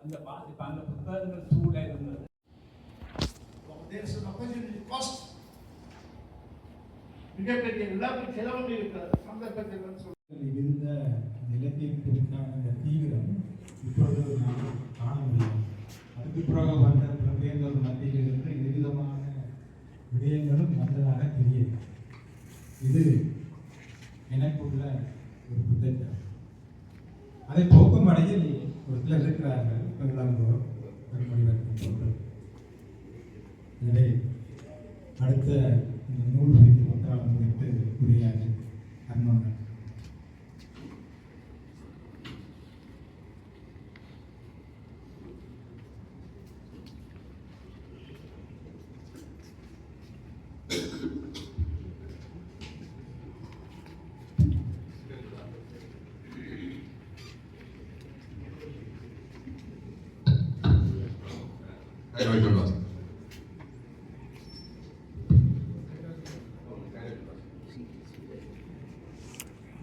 அந்த வாசிப்பு அந்த புத்தகங்கள் சூழ இருந்தது. மிகப்பெரிய விழாவில் செலவு இருக்கிற சந்தர்ப்பத்தில் இருந்த இலக்கியத்திற்கான இந்த தீவிரம் இப்பொழுது நாம் காண முடியும். அதுக்கு பிறகு வந்த பிரபேந்தர் மத்தியில் இருந்து எவ்விதமான விடயங்களும் வந்ததாக தெரியுது. இது எனக்குள்ள ஒரு புத்தகம். அதை போக்கும் வரையில் ஒரு சிலர் இருக்கிறார்கள். இளங்கோர் மொழிபெயர்க்கும் போன்று இதை அடுத்த இந்த நூல் குறித்து புத்தகம் குறித்து உரையாட அன்பான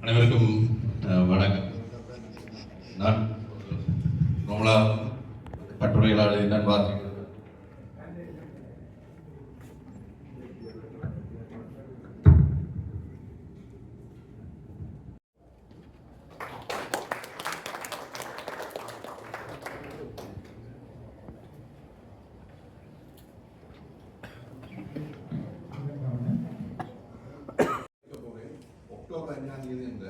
அனைவருக்கும் வணக்கம். நான் ரோமலா கட்டுரைகளாளர் நான் வாசிக்கிறேன். அக்டோபர் 5ஆம் தேதி என்ற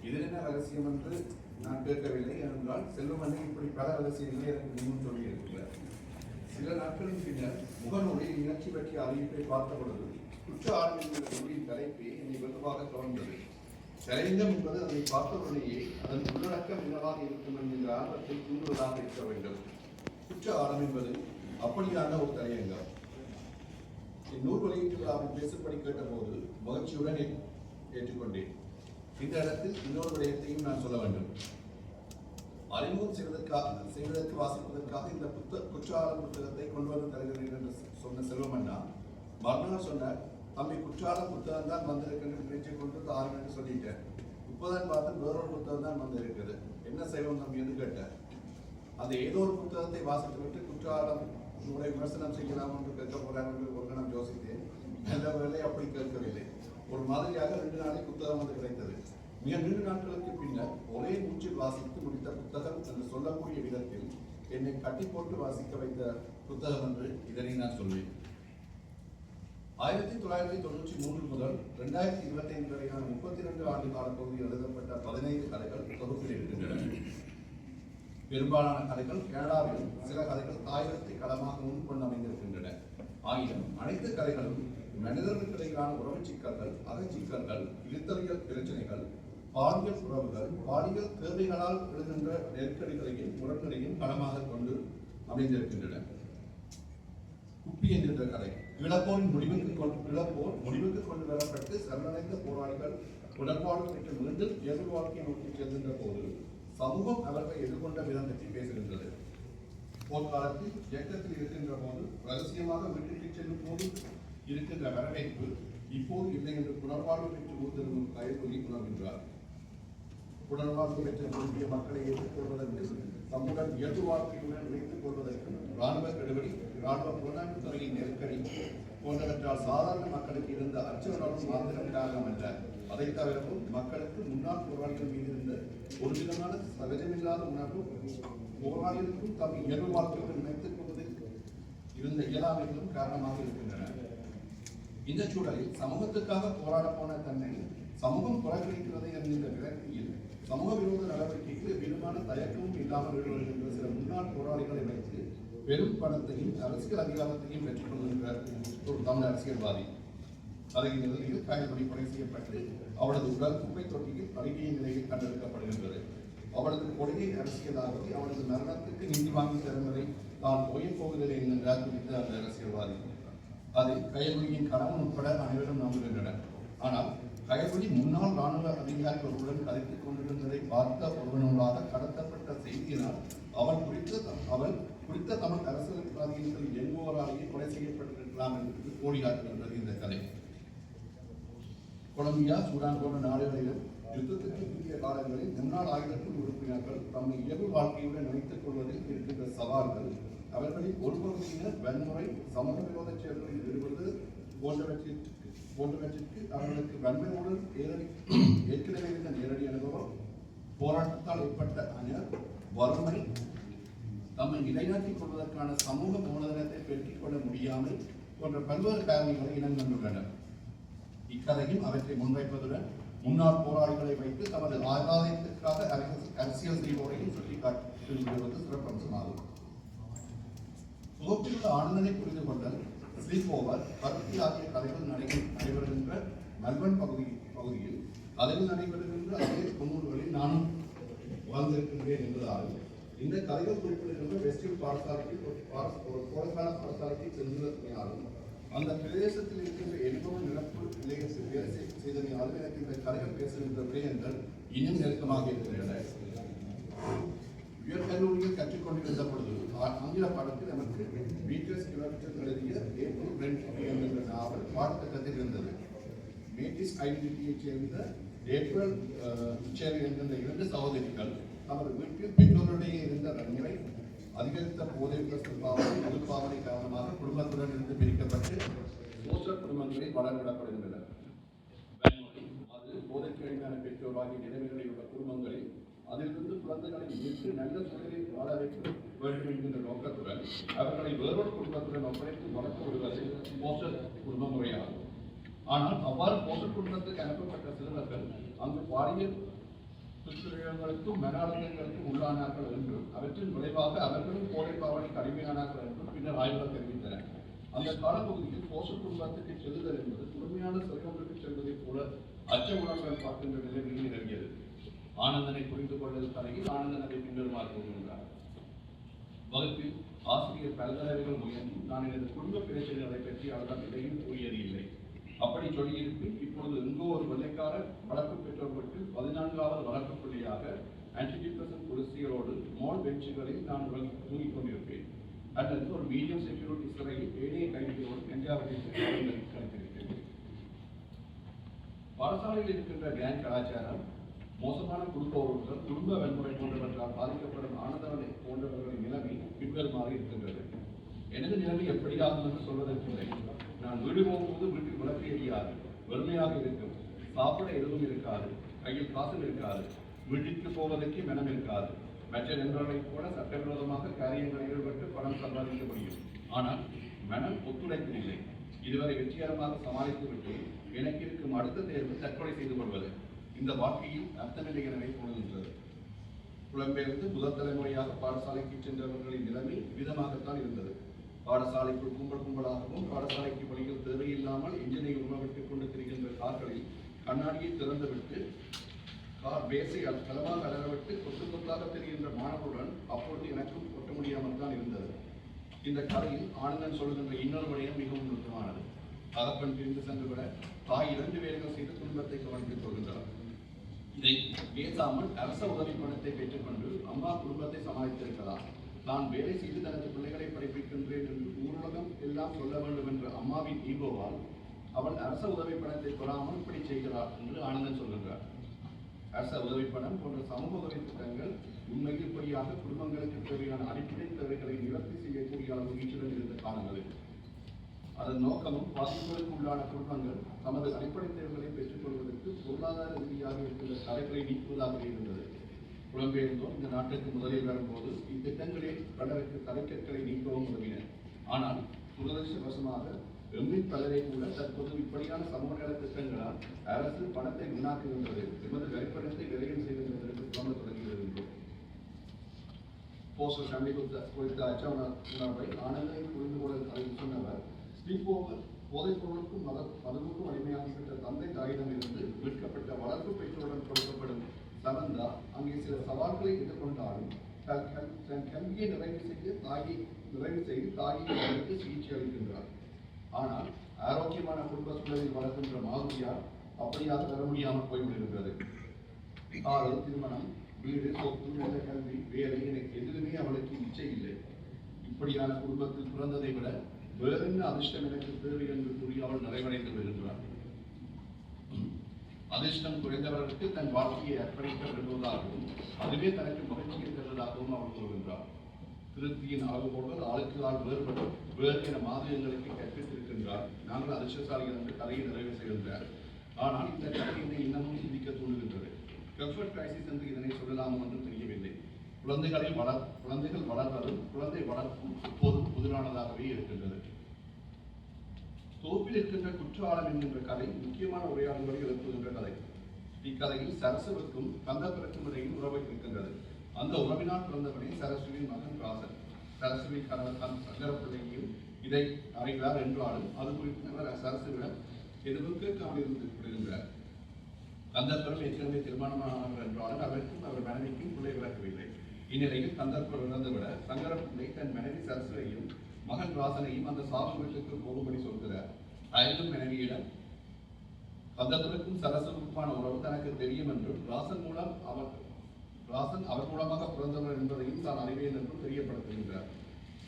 இது என்ன ரகசியம் என்று நான் கேட்கவில்லை. ஏனென்றால் செல்வமணி இப்படி பல ரகசியங்களை எனக்கு முன் சொல்லி இருக்கிறார். சில நாட்களின் பின்னர் முகநூலில் நிகழ்ச்சி பற்றிய அறிவிப்பை பார்த்த பொழுது குற்ற ஆர்வம் நூலின் தலைப்பே என்னை வெகுவாக கவர்ந்தது. தலையங்கம் என்பது அதை பார்த்தவுடனேயே அதன் உள்ளடக்கம் என்னவாக இருக்கும் என்கிற ஆர்வத்தை தூண்டுவதாக இருக்க வேண்டும். குற்ற ஆர்வம் என்பது அப்படியான ஒரு தலையங்கம். இந்நூல் வெளியீட்டு விழாவில் பேசும்படி கேட்டபோது மகிழ்ச்சியுடன் ஏற்றுக்கொண்டேன். இந்த இடத்தில் இன்னொரு விடயத்தையும் நான் சொல்ல வேண்டும். அறிமுகம் செய்வதற்கு வாசிப்பதற்காக இந்த குற்றாலம் புத்தகத்தை கொண்டு வந்து தருகிறேன் என்று சொன்ன செல்வமண்ணா மறுநாள் சொன்னார், தம்பி குற்றாலம் புத்தகம் தான் வந்திருக்கின்ற பேச்சை கொண்டு தாருங்க என்று சொல்லிட்டேன். இப்போதான் பார்த்து வேறொரு புத்தகம் தான் வந்திருக்குது, என்ன செய்வோம் தம்பி என்று கேட்டார். அந்த ஏதோ ஒரு புத்தகத்தை வாசித்து விட்டு குற்றாலம் உங்களை விமர்சனம் செய்யலாம் என்று கேட்க போறாங்க என்று ஒரு கணம் யோசித்தேன். நல்ல வேலை அப்படி கேட்கவில்லை. ஒரு மாதிரியாக 2 நாளைக்கு புத்தகம் வந்து கிடைத்தது. மிக நீண்ட நாட்களுக்கு பின்னர் ஒரே மூச்சில் வாசித்து முடித்த புத்தகம் என்று சொல்லக்கூடிய விதத்தில் என்னை கட்டி போட்டு வாசிக்க வைத்த புத்தகம் என்று இதனை நான் சொல்வேன். 1993 முதல் 2025 வரையான 32 ஆண்டு கால பகுதியில் எழுதப்பட்ட 15 கதைகள் தொகுப்பில் இருக்கின்றன. பெரும்பாலான கதைகள் கனடாவிலும், சில கதைகள் தாயகத்தை களமாகவும் கொண்டு அமைந்திருக்கின்றன. ஆயினும் அனைத்து கதைகளும் மனிதர்களுக்கு இடையிலான உறவு சிக்கல்கள், அகச்சிக்கல்கள், இருத்தலியல் பிரச்சனைகள், பாலியல் உறவுகள், பாலியல் தேவைகளால் எழுகின்ற நெருக்கடிகளையும் முரண்களையும் களமாக கொண்டு அமைந்திருக்கின்றன. குப்பி என்கின்ற கதை இழப்போர் முடிவுக்கு கொண்டு வரப்பட்டு சரணடைந்த போராளிகள் உடன்பாடு பெற்று மீண்டும் இயல்பு வாழ்க்கையை நோக்கி செல்கின்ற போது சமூகம் அவர்களை எதிர்கொண்ட விதம் பற்றி பேசுகின்றது. போர்க்காலத்தில் இயக்கத்தில் இருக்கின்ற போது ரகசியமாக வீட்டிற்கு செல்லும் போது இருக்கின்ற வரவேற்பு இப்போது இல்லை என்று புனர்வாழ்வு பெற்று ஊர்திருக்கும் கையொலி உணர்கின்றார். புனர்வாழ்வு பெற்ற விரும்பிய மக்களை ஏற்றுக்கொள்வதற்கு தம்முடன் இயல்பு வாழ்க்கையுடன் இணைத்துக் கொள்வதற்கும் இராணுவ கெடுபடி, இராணுவ புலனாய்வு துறையின் நெருக்கடி போன்றவற்றால் சாதாரண மக்களுக்கு இருந்த அச்சம் மாத்திரம் அல்ல, அதை தவிரவும் மக்களுக்கு முன்னாள் போராளிகள் மீது இருந்த ஒரு விதமான சகஜமில்லாத உணர்வு போராளிகளுக்கும் தம் இயல்பு வாழ்க்கையுடன் இணைத்துக் கொள்வதில் இருந்த இயலாமைகளும் காரணமாக இருக்கின்றன. இந்த சூழலில் சமூகத்துக்காக போராட போன தன்னை சமூகம் புறக்கணிக்கிறது என்கின்ற விரக்தியில் சமூக விரோத நடவடிக்கைக்கு விதமான தயக்கமும் இல்லாமல் ஈடுபடுகின்ற சில முன்னாள் போராளிகளை வைத்து பெரும் பணத்தையும் அரசியல் அதிகாரத்தையும் பெற்றுக் கொள்கின்ற ஒரு தமிழ் அரசியல்வாதி. அதை நிலையில் காயல்படி கொலை செய்யப்பட்டு அவளது உடல் குப்பை தொட்டியில் அழுகிய நிலையில் கண்டெடுக்கப்படுகின்றது. அவளது கொள்கை அரசியலாகவே அவளது மரணத்துக்கு நீதி வாங்கி தருவதை தான் ஓயப் போவதில்லை என்கின்றார் குறித்த அந்த அரசியல்வாதி. அதை கயல்வெளியின் கணவன் உட்பட அனைவரும் நம்புகின்றனர். ஆனால் கயல்வெளி முன்னாள் ராணுவ அதிகாரிகளுடன் கதைத்துக் கொண்டிருந்ததை பார்த்த ஒருவனூடாக கடத்தப்பட்ட செய்தியினால் அவள் குறித்த தமிழ் அரசியல்வாதிகள் என்பவராலேயே கொலை செய்யப்பட்டிருக்கலாம் என்று கோடி காட்டுகின்றது இந்த கதை. கொலம்பியா, சூடான் போன்ற நாடுகளிலும் யுத்தத்துக்கு முந்தைய காலங்களில் முன்னாள் ஆயுதக்குழு உறுப்பினர்கள் தம்மை இயல்பு வாழ்க்கையுடன் இணைத்துக் கொள்வதில் இருக்கின்ற சவால்கள், அவர்களில் ஒரு பகுதியினர் வன்முறை, சமூக விரோத செயல்களில் ஈடுபடுவது போன்றவற்றிற்கு அவர்களுக்கு வன்மையுடன் ஏற்கனவே இருந்த நேரடி அனுபவம், போராட்டத்தால் ஏற்பட்ட வறுமை, தம்மை நிலைநாட்டிக் கொள்வதற்கான சமூக மூலதனத்தை பெருக்கிக் கொள்ள முடியாமல் போன்ற பல்வேறு காரணிகளை இனங்கண்டுள்ளனர். இக்கதையும் அவற்றை முன்வைப்பதுடன் முன்னாள் போராளிகளை வைத்து தமது ஆதாயத்திற்காக அரசியல் செய்வோரையும் சுட்டிக்காட்டுவது சிறப்பம்சமாகும். தொகுப்பில் உள்ள ஆனந்தனை புரிந்து கொண்டல், ஸ்லீப் ஓவர், பருத்தி ஆகிய கதைகள் நடைபெறுகின்ற மெல்பர்ன் பகுதியில் கதைகள் நடைபெறுகின்ற அதே தொண்ணூறுகளில் நானும் வாழ்ந்திருக்கின்றேன் என்பதால் இந்த கதைகள் குறிப்பிடுகின்ற வெஸ்டில் பாடசாலைக்கு ஒரு கோடைக்கால பாடசாலைக்கு சென்றுள்ளமையாலும் அந்த பிரதேசத்தில் இருக்கின்ற எரிபொருள் நிரப்பு நிலையத்தில் வேலை செய்தமையாலும் எனக்கு இந்த கதைகள் பேசுகின்ற விடயங்கள் இன்னும் நெருக்கமாக இருக்கின்றன. உயர்கல்லூரியில் கற்றுக்கொண்டிருந்த பொழுது ஆங்கில பாடத்தில் நமக்கு பீட்டர்ஸ் எழுதிய ஏப்ரல் ரெண்ட் என்ற நாவல் பாடத்திட்டத்தில் இருந்தது. மேட்டிஸ் ஐடென்டிட்டியைச் சேர்ந்த ஏப்ரல் என்கின்ற 2 சகோதரிகள் தமது வீட்டில் பெற்றோரிடையே இருந்த வன்முறை, அதிகரித்த போதை பொதுப்பாவனை காரணமாக குடும்பத்துடன் இருந்து பிரிக்கப்பட்டு சோசல் குடும்பங்களில் வளர்விடப்படுகின்றனர். அது போதைக்கு அடிமையான பெற்றோர் ஆகிய நிலைமைகளில் உள்ள குடும்பங்களில் அதிலிருந்து குழந்தைகளை மீட்டு நல்ல சூழலில் வாழ வைக்க வேண்டும் என்கின்ற நோக்கத்துடன் அவர்களை வேறொரு குடும்பத்துடன் ஒப்படைத்து வளர்த்து விடுவது போசல் குடும்ப முறையாகும். ஆனால் அவ்வாறு போசல் குடும்பத்துக்கு அனுப்பப்பட்ட சிறுவர்கள் அங்கு பாலியல் துஷ்பிரயோகங்களுக்கும் மன அழுத்தங்களுக்கும் உள்ளானார்கள் என்றும் அவற்றின் விளைவாக அவர்களும் போதை பாவனைக்கு அடிமையானார்கள் என்றும் பின்னர் ஆய்வுகள் தெரிவித்தனர். அந்த காலப்பகுதியில் போசல் குடும்பத்துக்கு செல்லுதல் என்பது முழுமையான சிறையொன்றுக்கு செல்வதைப் போல அச்ச உணர்வுடன் பார்க்கின்ற நிலையில் நிலவியது. ஆனந்தனை புரிந்து கொள்ளும் தலையில் ஆனந்தன் அதை பின்வருமாறு கூறுகின்றார். வகுப்பில் ஆசிரியர் பல்கலைகள் முயன்று நான் எனது குடும்ப பிரச்சனைகளை பற்றி அவர்கள் இதையும் கூறியது இல்லை. அப்படி சொல்லியிருப்பின் இப்பொழுது எங்கோ ஒரு வெள்ளைக்கார வளர்ப்பு பெற்றோர்களுக்கு 14வது வளர்ப்பு புள்ளியாக ஆன்டிடிப்ரெசன்ட் குடிசைகளோடு மோல் பெஞ்சுகளில் நான் தூங்கிக் கொண்டிருப்பேன். அல்லது ஒரு மீடியம் செக்யூரிட்டி சிறையில் ஏனைய கைதிகளோடு கஞ்சாவதிக்கு கழித்திருக்கிறேன். பாடசாலையில் இருக்கின்ற கேங் கலாச்சாரம், மோசமான குடும்ப உறவுகள், குடும்ப வன்முறை போன்றவற்றால் பாதிக்கப்படும் ஆனந்தவனை போன்றவர்களின் நிலைமை பின்வருமாறு இருக்கின்றது. எனது நிலைமை எப்படியாகும் என்று சொல்வதற்கில்லை. நான் வீடு போகும்போது வீட்டில் விளக்கு எரியாது, வெறுமையாக இருக்கும், சாப்பிட எதுவும் இருக்காது, கையில் காசு இருக்காது, வீட்டிற்கு போவதற்கு மனம் இருக்காது. மற்ற நண்பர்களைப் போல சட்டவிரோதமாக காரியங்களில் ஈடுபட்டு பணம் சம்பாதிக்க முடியும். ஆனால் மனம் ஒத்துழைக்கவில்லை. இதுவரை வெற்றிகரமாக சமாளித்துவிட்டு எனக்கு இருக்கும் அடுத்த தேர்வு தற்கொலை செய்து கொள்வது. இந்த வாழ்க்கையில் அர்த்தமில்லை எனவே தோணுகின்றது. புலம்பெயர்ந்து முதல் தலைமுறையாக பாடசாலைக்கு சென்றவர்களின் நிலைமை விதமாகத்தான் இருந்தது. பாடசாலைக்குள் கும்பலாகவும் பாடசாலைக்கு வழிகள் தேவையில்லாமல் எஞ்சினை உணவிட்டுக் கொண்டு திரிகின்ற கார்களில் கண்ணாடியை திறந்துவிட்டு கார் பேசை களமாக அலரவிட்டு கொத்து கொத்தாக தெரிகின்ற மாணவருடன் அப்பொழுது எனக்கும் கொட்ட முடியாமல் தான் இருந்தது. இந்த கதையில் ஆனந்தன் சொல்கின்ற இன்னொரு விடயம் மிகவும் நுட்பமானது. தகப்பன் பிரிந்து சென்று விட தாய் 2 வேலைகள் செய்து குடும்பத்தை கவனித்துக் கொள்கின்றார். இதை பேசாமல் அரச உதவி பணத்தை பெற்றுக்கொண்டு அம்மா குடும்பத்தை சமாளித்திருக்கலாம். தான் வேலை செய்து தனது பிள்ளைகளை படிப்பிக்கின்றேன் என்று ஊரடகம் எல்லாம் சொல்ல வேண்டும் என்ற அம்மாவின் ஈகோவால் அவள் அரச உதவி பணத்தை பெறாமல் இப்படி செய்கிறார் என்று ஆனந்தன் சொல்கின்றார். அரச உதவி பணம் போன்ற சமூக உதவி திட்டங்கள் உண்மையில் இப்படியாக குடும்பங்களுக்கு தேவையான அடிப்படை தேவைகளை நிவர்த்தி செய்யக்கூடிய அளவு வீச்சுடன் இருந்த காலங்களில் அதன் நோக்கமும் பாதிப்புகளுக்கு உள்ளான குடும்பங்கள் தமது அடிப்படை தேர்வுகளை பெற்றுக் கொள்வதற்கு பொருளாதார ரீதியாக இருக்கின்ற தடைகளை நீக்குவதாக இருந்தது. புலம்பெயர்ந்தோர் இந்த நாட்டுக்கு முதலில் வரும்போது இத்திட்டங்களில் பலருக்கு தலைக்கற்களை நீக்கவும் உதவின. ஆனால் துரதிருஷ்டவசமாக எம்மில் பலரை கூட தற்போது இப்படியான சமூக நல திட்டங்களால் அரசு பணத்தை வீணாக்குகின்றது, எமது வரிப்பணத்தை விரைவில் செய்கின்றதற்கு புலம்ப தொடங்குகிறது. போஸ்டல் ஃபேமிலி குறித்த அச்ச உணர்வை ஆனந்தனை புரிந்து கொள்ள சொன்னவர் ஸ்லீப் ஓவர் போதைப் பொருளுக்கும் மதமுக்கும் அடிமையாகிவிட்ட தந்தை தாயிடம் இருந்து மீட்கப்பட்ட வளர்ப்பு பெற்றோருடன் கொடுக்கப்படும் சமந்தா அங்கே சில சவால்களை எதிர்கொண்டாலும் தன் கல்வியை நிறைவு செய்து தாயை அவருக்கு சிகிச்சை அளிக்கின்றார். ஆனால் ஆரோக்கியமான குடும்ப சூழலில் வளர்க்கின்ற மாதுரியார் அப்படியாக வர முடியாமல் போய்விடுகின்றது. காதல், திருமணம், வீடு, சொத்து, நல்ல கல்வி, வேலை எனக்கு எதுவுமே அவளுக்கு இச்சை இல்லை. இப்படியான குடும்பத்தில் பிறந்ததை விட வேறென்ன அதிர்ஷ்டம் எனக்கு தேவை என்று கூறி அவள் நிறைவடைந்து வருகின்றார். அதிர்ஷ்டம் குறைந்தவர்களுக்கு தன் வாழ்க்கையை அர்ப்பணிக்க விரும்புவதாகவும் அதுவே தனக்கு மகிழ்ச்சியை தருவதாகவும் அவர் கூறுகின்றார். திருப்தியின் அளவுகோடு ஆளுக்கு ஆள் வேறு என மாதிரியங்களுக்கு கற்பித்திருக்கின்றார். நாங்கள் அதிர்ஷ்டசாலிகள் என்று கதையை நிறைவு செய்கின்றார். ஆனால் இந்த கதை என்னை இன்னமும் சிந்திக்க தூண்டுகின்றது. கம்ஃபர்ட் கிரைசிஸ் என்று இதனை சொல்லலாமோ என்று தெரியவில்லை. குழந்தைகள் வளர்வதும் குழந்தை வளர்ப்பும் எப்போதும் புதிரானதாகவே இருக்கின்றது. தொகுப்பில் இருக்கின்ற குற்றாலம் என்கின்ற கதை முக்கியமான உரையாடல்களை எழுப்புகின்ற கதை. இக்கதையில் சரசுவுக்கும் கந்தப்பருக்கும் இடையில் உறவை இருக்கின்றது. அந்த உறவினால் பிறந்தவனே சரசுவின் மகன் ராசன். சரசுவின் கணவர் சங்கரப்பிள்ளையும் இதை அறிவார் என்றாலும் அது குறித்து சரசுவிடம் எதுவும் கேட்காமல் இருந்து விடுகின்றார். கந்தப்பரும் ஏற்கனவே திருமணமானவர் என்றாலும் அவருக்கும் அவர் மனைவிக்கும் பிள்ளை விளக்கவில்லை. இந்நிலையில் கந்தப்பர் இறந்துவிட சங்கரப்பிள்ளை தன் மனைவி சரசுவையும் மகன் ராசனையும் அந்த சாவு வீட்டுக்கு போகும்படி சொல்கிறார். அயலும் மனைவியிடம் கந்தப்பருக்கும் சரசுவுக்குமான உறவு தனக்கு தெரியும் என்றும் ராசன் அவர் மூலமாக பிறந்தவர் என்பதையும் தான் அறிவேன் என்றும் தெரியப்படுத்துகின்றார்.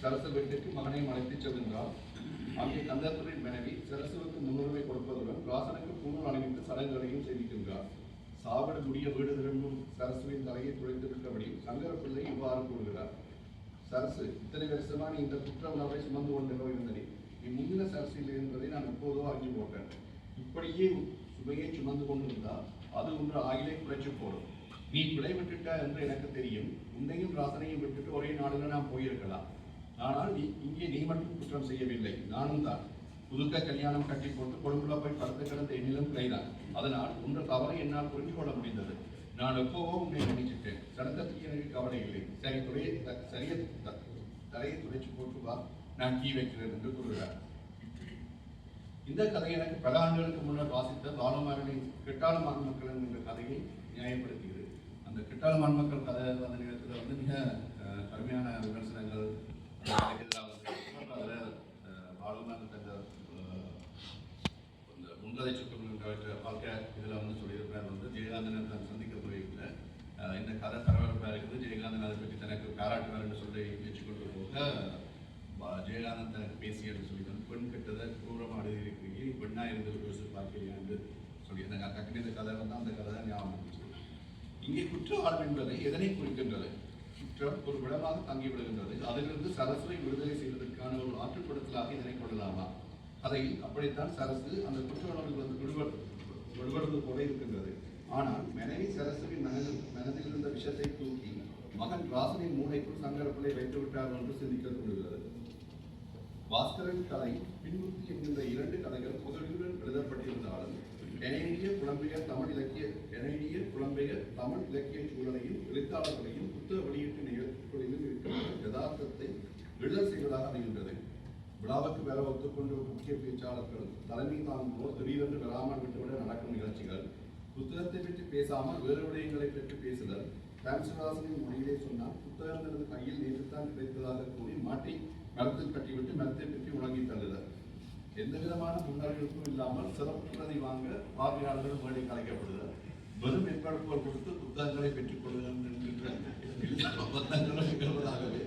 சரசு வீட்டுக்கு மகனையும் அழைத்துச் செல்கின்றார். அங்கே கந்தப்பரின் மனைவி சரசுவுக்கு முன்னுரிமை கொடுப்பதுடன் ராசனுக்கு பூணூல் அணிவித்து சடங்குகளையும் செய்திருக்கின்றார். சாவடு முடிய வீடு திரும்பும் சரசுவின் தலையை துளைத்து விட்டபடி சங்கரப்பிள்ளை இவ்வாறு கூறுகிறார். சரசு, இத்தனை வருஷமா நீ இந்த குற்ற உணர்வை சுமந்து கொண்டோ இருந்தனே, நீ முந்தின சரசில் என்பதை நான் எப்போதோ அறிஞ்சு போட்டேன். இப்படியே சுமையை சுமந்து கொண்டிருந்தால் அது ஒன்று ஆயிலே குறைச்சு போடும். நீ பிழை விட்டுட்ட என்று எனக்கு தெரியும். உன்னையும் ராசனையும் விட்டுட்டு ஒரே நாடுல நான் போயிருக்கலாம். ஆனால் இங்கே நீ மட்டும் குற்றம் செய்யவில்லை, நானும் தான். புதுக்க கல்யாணம் கட்டி போட்டு கொழும்புல போய் படுத்து கிடந்த என்னிலும் கைதான். அதனால் உன்ற தவறை என்னால் புரிந்து கொள்ள முடிந்தது. நான் எப்போவோ உன்னை நினைச்சிட்டேன். சடங்கத்துக்கு எனக்கு கவலை இல்லை. சரி தலையை துடைச்சு போட்டு வா, நான் கீ வைக்கிறேன் என்று கூறுகிறார். இந்த கதை எனக்கு பல ஆண்டுகளுக்கு முன்னர் வாசித்த பாலமாரனின் கிட்டாளமான் மக்கள் என்கின்ற கதையை நியாயப்படுத்துகிறது. அந்த கிட்டாளமான் மக்கள் கதை அந்த நேரத்தில் மிக கடுமையான விமர்சனங்கள் அதில் பாலமான் தந்த முன்கதை சுற்றுகின்ற வாழ்க்கை இதில் சொல்லியிருக்கிறார். ஜெயகாந்தன் தான் சந்திக்க போயிருக்கல. இந்த கதை பரபரப்பாக இருக்குது. ஜெயகாந்தன் அதை பற்றி தனக்கு பாராட்டுவார் என்று சொல்லி முயற்சி கொண்டு போக ஜெயகாந்தன் தனக்கு பேசி என்று சொல்லியிருக்காங்க. பெண் கெட்டதை குரூரமாக எழுதியிருக்கிறீங்க, பெண்ணாக இருந்து யோசிச்சு பார்க்கிறீங்க என்று சொல்லி அந்த டக்குனு இந்த கதை வந்து அந்த கதை தான் ஞாபகம் இருந்துச்சு. இங்கே குற்றம் என்பதை எதனை குறிக்கின்றது? குற்றம் ஒரு விடமாக தங்கிவிடுகின்றது. அதிலிருந்து சரசுவை விடுதலை செய்வதற்கான ஒரு ஆற்றுப்படுத்தலாக இதனை கொள்ளலாமா? கதையில் அப்படித்தான் சரசு அந்த குற்ற உணர்வு விடுபடுவது போல இருக்கின்றது. ஆனால் மனைவி சரசுவின் மனதில் இருந்த விஷத்தை தூக்கி மகன் ராசனின் மூளைக்குள் சங்கரப்பிள்ளை வைத்து விட்டார் என்று சிந்திக்க தோன்றுகிறது. பாஸ்கரன் கதை பின்புத்தி என்கின்ற 2 கதைகள் முதலுடன் எழுதப்பட்டிருந்தாலும் கனேடிய புலம்பெயர் தமிழ் இலக்கிய சூழலையும் எழுத்தாளர்களையும் புத்தக வெளியீட்டு நிகழ்ச்சிகளிலும் இருக்கிற யதார்த்தத்தை எழுதல் செய்வதாக அமைகின்றது. விழாவுக்கு வேற ஒத்துக்கொண்டு முக்கிய பேச்சாளர்கள் தலைமை தாங்குவோர் திடீரென்று வராமல் விட்டுவிட நடக்கும் நிகழ்ச்சிகள், புத்தகத்தை பற்றி பேசாமல் வேறு விடயங்களை பற்றி பேசுதல், ராம்சிவாசனின் மொழியிலே சொன்னால் புத்தகம் தனது கையில் நேற்றுத்தான் கிடைத்ததாக கூறி மாட்டி மரத்தில் கட்டிவிட்டு மரத்தை பற்றி உணங்கி தள்ளுதல், எந்த விதமான முன்னறிவிப்பும் இல்லாமல் சிறப்பு பிரதி வாங்க பார்வையாளர்கள் மேடை கலைக்கப்படுதல், வெறும் ஏற்பாடுகள் கொடுத்து புத்தகங்களை பெற்றுக் கொள்ளுதல் என்கின்ற ஒப்பந்தங்களும் நிகழ்வதாகவே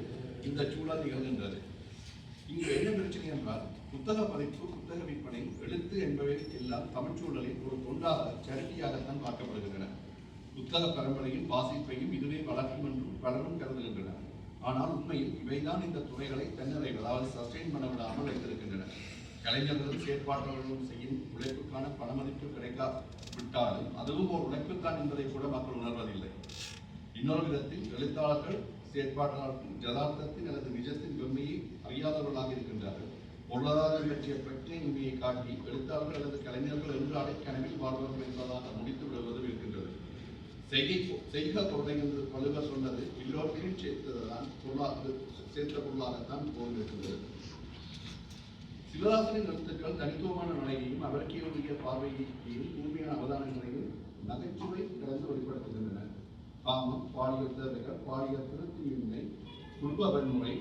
இந்த சூழல் நிகழ்கின்றது. இங்கு என்ன பிரச்சனை என்றால் புத்தக பதிப்பு, புத்தக விற்பனை, எழுத்து என்பவை எல்லாம் தமிழ் சூழலில் ஒரு தொண்டாக சரிட்டியாகத்தான் பார்க்கப்படுகின்றன. புத்தக பரம்பரையும் வாசிப்பையும் இதுவே வளர்க்கும் என்றும் பலரும் கருதுகின்றனர். ஆனால் உண்மையில் இவைதான் இந்த துறைகளை தன்னிறைவு, அதாவது சஸ்டெயின் பண்ண விடாமல் வைத்திருக்கின்றன. கலைஞர்களும் செயற்பாட்டாளர்களும் செய்யும் உழைப்புக்கான பணமதிப்பு கிடைக்காவிட்டாலும் அதுவும் ஒரு உழைப்புத்தான் என்பதை கூட மக்கள் உணர்வதில்லை. இன்னொரு விதத்தில் எழுத்தாளர்கள் செயற்பாட்டாளர்கள் யதார்த்தத்தின் அல்லது நிஜத்தின் வெம்மையை அறியாதவர்களாக இருக்கின்றார்கள். பொருளாதாரம் பற்றிய பிரச்சனை உண்மையை காட்டி எழுத்தாளர்கள் அல்லது கலைஞர்கள் என்று அடைக்கனவில் வாழ்வார்கள் என்பதாக முடித்து விடுவது இருக்கின்றது. செய்க பொருளை என்று வள்ளுவர் சொன்னது எல்லோருக்கும் சேர்த்த பொருளாகத்தான் போன்றிருக்கின்றது. சிவதாசனின் எழுத்துக்கள் தனித்துவமான நடையையும் அவருடைய பார்வையையும் தூய்மையான அவதானங்களையும் நகைச்சுவை கலந்து வெளிப்படுத்துகின்றன. காமம், பாலியல் தேவைகள், பாலியல் திருப்தியின்மை, குடும்ப வன்முறை,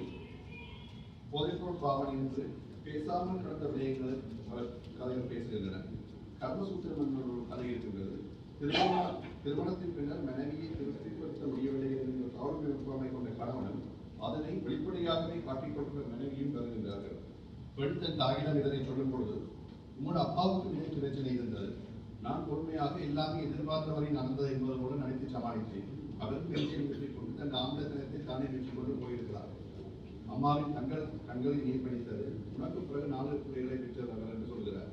போதைப்பொருள் பாவனை என்று பேசாமல் கடந்த விடயங்களை கதைகள் பேசுகின்றன. கர்மசூத்திரம் என்ற ஒரு கதை இருக்கின்றது. திருமணத்தின் பின்னர் மனைவியை திருப்திப்படுத்த முடியவில்லை என்ற தாழ்வு விருப்பமை கொண்ட கணவனும் அதனை வெளிப்படையாகவே காட்டிக்கொண்ட மனைவியும் கருதுகின்றார்கள். பெண் தன் தாயிடம் இதனை சொல்லும் பொழுது, உங்களோட அப்பாவுக்கு இதே பிரச்சனை இருந்தது, நான் பொறுமையாக எல்லாமே எதிர்பார்த்தவரை நடந்தது என்பது போல நடித்து சமாளித்தேன். அவர் பேச்சை வெற்றி கொண்டு தன் ஆம்பளத்தனத்தை தானே வெற்றி கொண்டு போயிருக்கிறார். அம்மாவின் கண்களில் நீர் பிடித்தது. உனக்கு பிறகு 4 பிள்ளைகளை பெற்றவர்கள் என்று சொல்கிறார்.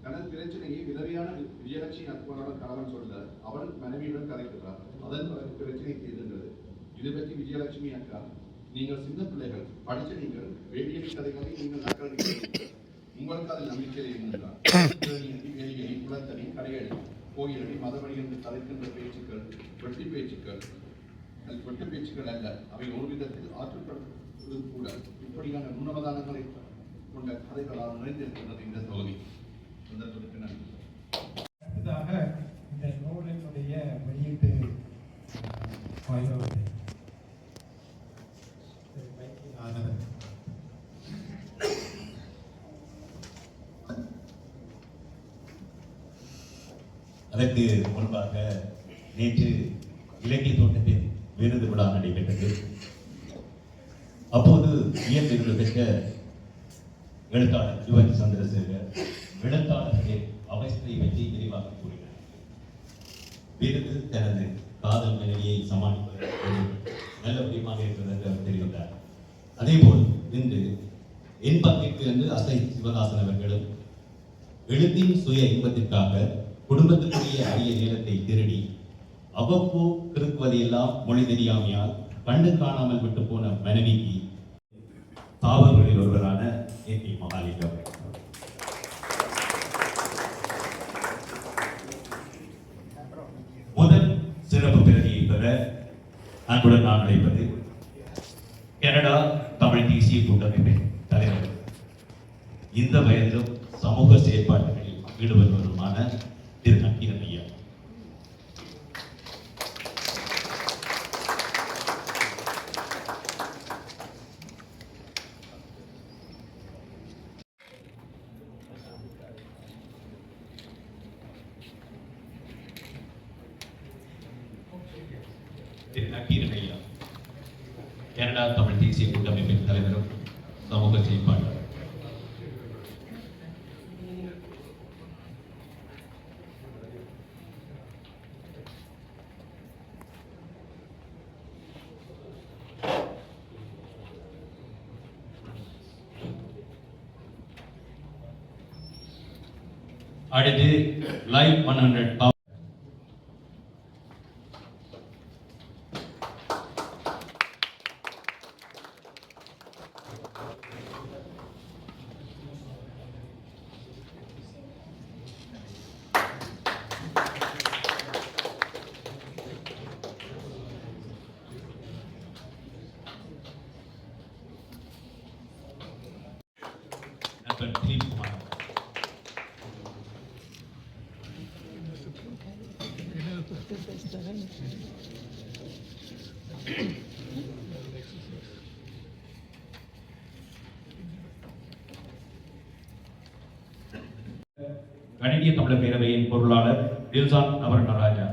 தனது பிரச்சனையை விதவையான விஜயலட்சுமி அக்பரோட கணவன் சொல்கிறார். அவள் மனைவியுடன் கதைக்கிறார். அதன் பிறகு பிரச்சனை தீர்ந்தது. இது பற்றி விஜயலட்சுமி அக்கா, நீங்கள் சின்ன பிள்ளைகள், படித்த நீங்கள் வேடியடி கதைகளை நீங்கள் நக்கல் உங்களுக்கு அதில் நம்பிக்கை இருந்தார். வேலியடி, குளத்தடி, கடையடி, கோயிலடி, மதவடி என்று கதைக்கின்ற பேச்சுக்கள் வெட்டி பேச்சுக்கள் அல்ல. அவை ஒரு விதத்தில் ஆற்றப்படுவது கூட. இப்படியான நுண்ணவதானங்களை கொண்ட கதைகளால் நிறைந்திருக்கின்றது இந்த தொகுதி. சந்தர்ப்பத்திற்கு நன்றி. அடுத்ததாக இந்த நூலினுடைய வெளியீட்டு வைபவத்தை அதற்கு முன்பாக நேற்று இலக்கிய தோட்டத்தின் விருது விழா நடைபெற்றது. அப்போது இயல் விருது பெற்ற எழுத்தாளர் யுவன் சந்திரசேகர் எழுத்தாளர்களின் அவஸ்தையை பற்றி விரிவாக கூறினார். விருது தனது காதல் மனைவியை சமாளிப்பது நல்ல விடயமாக இருக்கிறது என்று அவர் தெரிவித்தார். அதேபோல் இன்று இன்பத்திற்கு என்று அசை சிவதாசன் அவர்களும் எழுத்தின் சுய இன்பத்திற்காக குடும்பத்திற்குரிய அரிய நீளத்தை திருடி அவ்வப்போ கிறுக்குவதையெல்லாம் மொழி தெரியாமையால் கண்டு காணாமல் விட்டு போன மனைவிக்கு தாவர்களில் ஒருவரான ஏ.டி. மகாலிங்கம். முதல் சிறப்பு பிரதியை பெற அன்புடன் நான் அழைப்பது கனடா தமிழ் தேசிய கூட்டமைப்பின் தலைவர், இந்த வயதிலும் சமூக செயற்பாடுகளில் ஈடுபடுவதுமான திரு நக்கீரன் ஐயா. திரு நக்கீரன் ஐயா கனடா தமிழ் தேசிய கூட்டமைப்பின் தலைவரும் சமூக செயற்பாட்டாளர். அடுத்து லைவ் 100 நண்பர் திலீப்குமார். கனடிய தமிழர் பேரவையின் பொருளாளர் டில்சான் நவரத்னராஜா.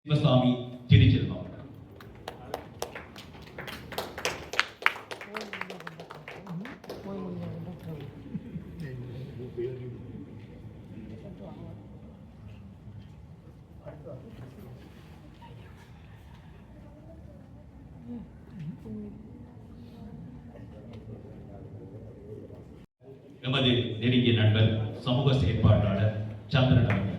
சிவசாமி திருச்செல்வம். எமது நெருங்கிய நண்பர் சமூக செயற்பாட்டாளர் சந்திரன் அவர்கள்.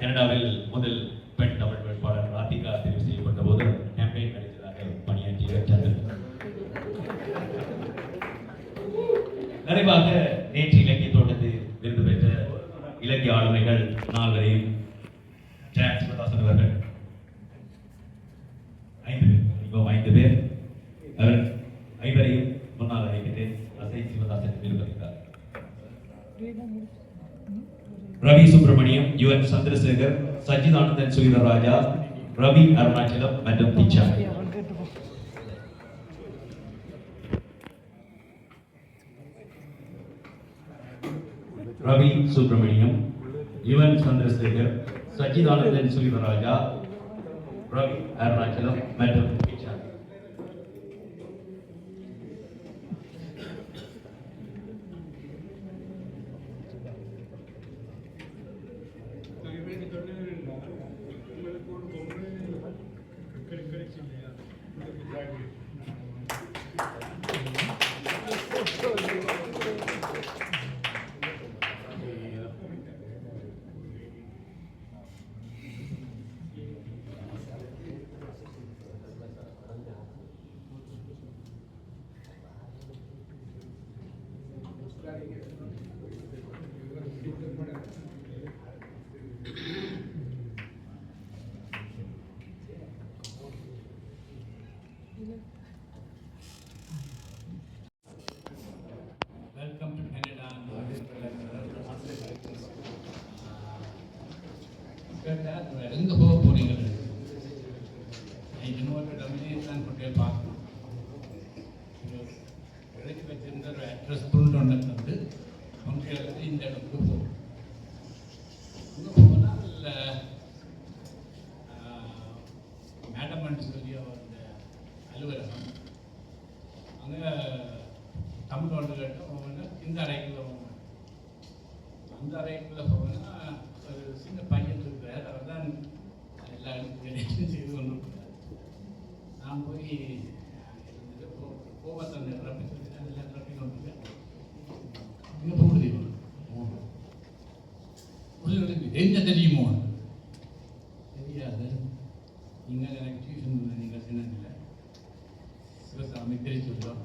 கனடாவில் முதல் பெண் தமிழ் வேட்பாளர் ராதிகா தெரிவு செய்யப்பட்ட போது கேம்பெயின் மேனேஜராக பணியாற்றிய சந்திரன். நிறைவாக நேற்று இலக்கிய தோட்டத்தில் விருது பெற்ற இலக்கிய ஆளுமைகள் 4 பேரையும் பேர். அவர் ஐவரையும் முன்னால் அழைக்கிறேன். அசை சிவதாசன் நிர்வகித்தார். ரவி சுப்பிரமணியம், யுவன் சந்திரசேகர், சச்சிதானந்தன் சுகிதராஜா, ரவி அருணாச்சலம் மற்றும் பிச்சா. ரவி சுப்பிரமணியம், யுவன் சந்திரசேகர், சச்சிதானந்தன் சுகிதராஜா, ரவி அருணாச்சலம் மற்றும் பிச்சா. Welcome to Canada. எங்க போக போறீங்க? இன்னொரு டொமினேஷன் கொண்டே பார்க்கணும். எழுதி வச்சிருந்த ஒரு அட்ரஸ் துண்டு வந்து உங்களுக்கு இந்த இடத்துக்கு போகும். அங்கே போனால் மேடம் சொல்லி அந்த அலுவலகம் அங்கே தமிழ் ஒன்று கேட்டோம். இந்த அறைக்குள்ள போகணும். அந்த அறைக்குள்ள போகணும்னா ஒரு சின்ன பையன் இருக்கிறார். அவர் தான் எல்லா செய்து கொண்டு நான் போய் கோபத்தை நிரப்பி அதெல்லாம் நிரப்பி கொண்டிருக்கேன். இங்கே போகுது என்ன தெரியுமோ தெரியாது. நீங்கள் எனக்கு டியூஷன் நீங்கள் சின்னதில்லை சிவசாமி தெரிவிச்சுள்ளோம்.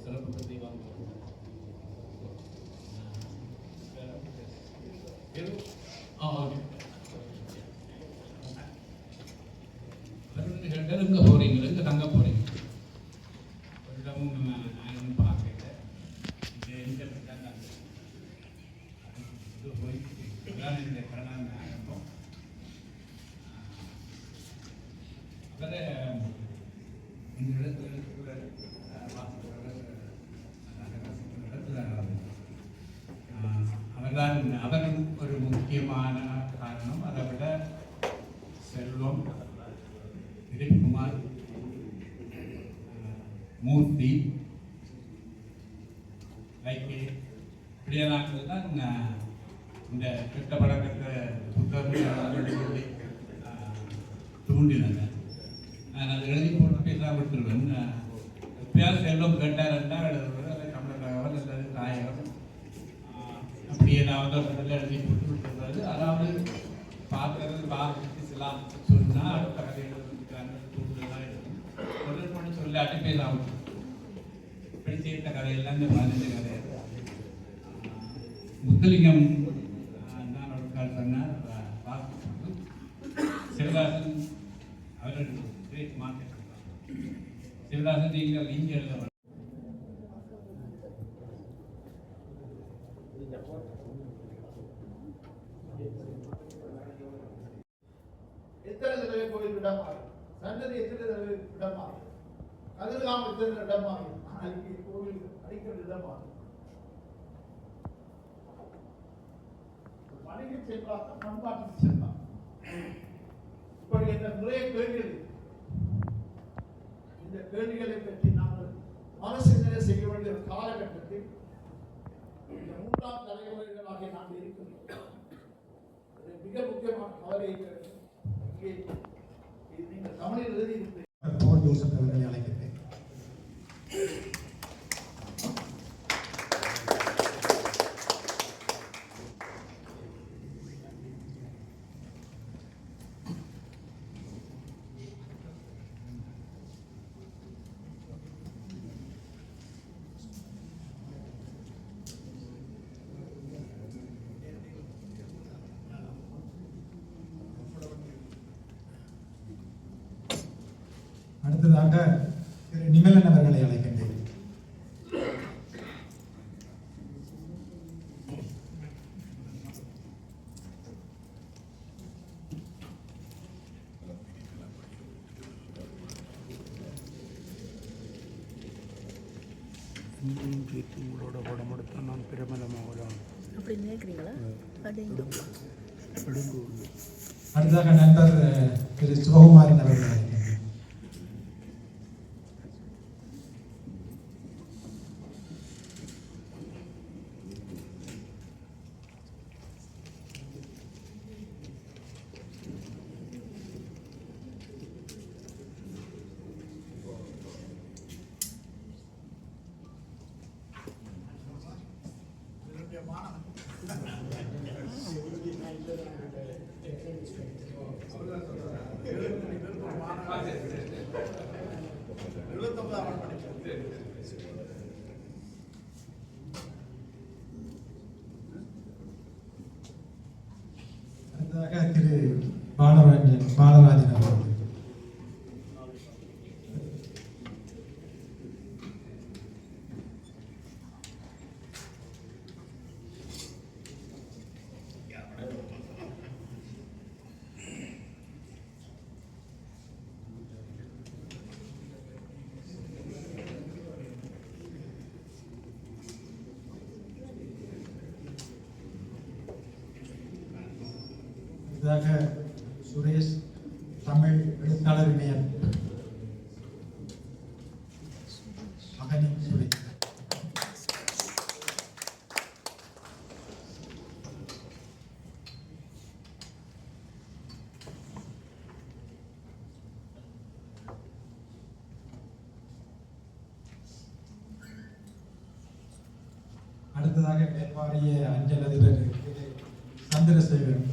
சிறப்பு பற்றி வாங்க எங்க போறீங்க? எங்க தங்க போறீங்க? ஒரு இடமும் நான் பார்க்கல. எந்த போய் இந்த கரணம் ஆரம்பம் அவரை இந்த இடத்துல அவரும் ஒரு முக்கியமான காரணம். அதை விட செல்வம், திலீப்குமார், மூர்த்தி, லைக்கே இப்படியானாக்கள் தான் இந்த கெட்ட பழக்கத்தை புத்தகத்தை தூண்டினேன். நான் அதை எழுதி போட்டு பேசாம விட்டுருவேன். எப்பயாவது செல்வம் கேட்டாருன்னா எழுதுவது தமிழ் தகவல் அல்லது தாயகம் அப்படி ஏதாவது ஒரு இடத்துல எழுதி போட்டு விட்டுருவாரு. அதாவது பார்க்கறது பார்க்கலாம் சொன்னால் அடுத்த கதை எழுதுறதுக்கான தூண்டுதலாக இருக்கும். முதல் பண்ணி சொல்லாட்டி பேசாமல் இப்படி சேர்த்த கதையெல்லாம் இந்த பதினஞ்சு கதை. முத்துலிங்கம் நான் ஒரு கால் சொன்னார். சிவதாசன் அவர் கிரேட் மார்க்கெட். சிவதாசன் நீங்கள் இங்கே எழுத எத்தனை தடவை கோயில் இடமாறு, சன்னதி எத்தனை தடவை இடமாறு, கதிர்காமம் எத்தனை இடமாறு, கோவில் அடிக்கிற இடமாறு. வணிக செல்வாக்க பண்பாட்டு செல்வார். இப்படி இந்த நிறைய கேள்விகள், இந்த கேள்விகளை பற்றி நாங்கள் மனசிந்தனை செய்ய வேண்டிய ஒரு காலகட்டத்தில் இந்த மூன்றாம் தலைமுறைகளாக நாங்கள் இருக்கின்றோம். மிக முக்கியமான கவலை நீங்கள் தமிழில் எழுதியிருக்கிறீர்கள். போர் ஜோசப் அவர்களை அழைக்கிறேன். அடுத்ததாக அடுத்ததாக திரு நிமலன் அவர்களை அழைக்கின்றேன். உங்களோட படம் எடுத்தால் நான் பிரபலமாகலாம். அப்படி நினைக்கிறீங்களா? அடுத்ததாக நண்பர் திரு சிவகுமாரன் அவர்களை அழைக்கின்றேன். அடுத்ததாக திரு பாலராஜன் அவர்கள். அடுத்ததாக சுரேஷ் தமிழ் எழுத்தாளர் இணையம் அகனி சுரேஷ். அடுத்ததாக மேற்பாரிய அஞ்சல் அதிபர் சந்திரசேகரன்.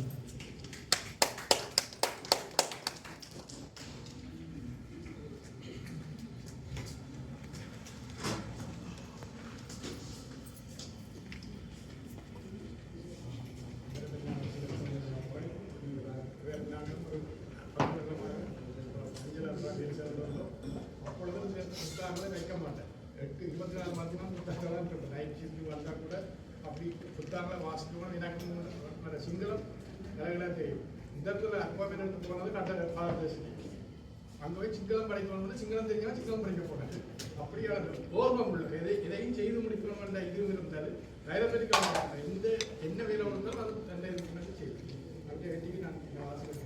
அப்பொழுதும் புத்தகங்களை வைக்க மாட்டேன். 8-24 மணி நேரம் புத்தகங்களாக இருக்கும். நைட் ஷிஃப்ட் வந்தால் கூட அப்படி புத்தகங்களை வாசிக்கணும். எனக்கு சிங்களம் கலைகளாக தெரியும். இந்த இடத்துல அப்பாவின் எடுத்து போனது கட்ட பாரதேசி. அங்கே போய் சிங்களம் படிக்கணும், சிங்களம் தெரிஞ்சால் சிங்களம் படிக்க போனேன். அப்படியே ஓர்வம் உள்ளது. இதையும் செய்து முடிக்கணும் என்ற இதுவும் இருந்தால் தைரமெடிக்காக இந்த என்ன வேலை இருந்தாலும் அது நல்ல இருக்கிறது செய்யும். அந்த வெட்டிக்கு நான் வாசிக்கிறேன்.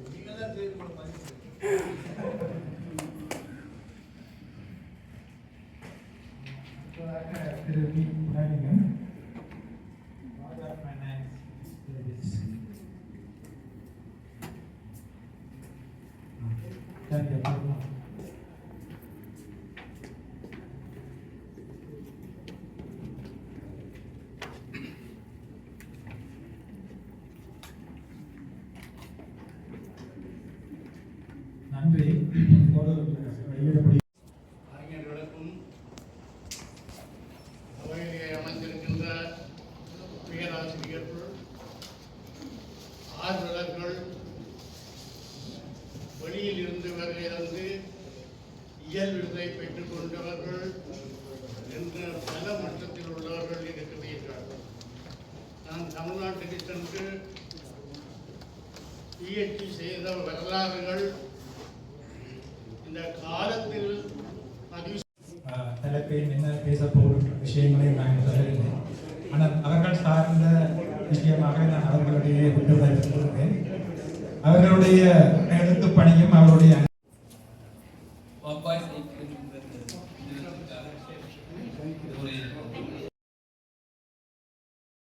திரு V. Gunalingam, Raja finance service. நன்றி. வெளியிடப்படி அறிஞர்களுக்கும் அவையிலே அமைந்திருக்கின்ற பேராசிரியர்கள், ஆர்வலர்கள், வெளியில் இருந்து வருகை தந்து இயல் விருதை பெற்றுக் கொண்டவர்கள் என்ற பல மட்டத்தில் உள்ளவர்கள் இருக்கிறீர்கள். நான் தமிழ்நாட்டுக்கு சென்று PhD செய்த வரலாறுகள் இந்த காலத்தில் பதிவு தலைப்பில் என்ன பேச போகும் விஷயங்களை நான் சொல்லவில்லை. ஆனால் அவர்கள் சார்ந்த விஷயமாக நான் அவர்களுடைய விட்டுவிடுகிறேன். அவர்களுடைய எழுத்து பணி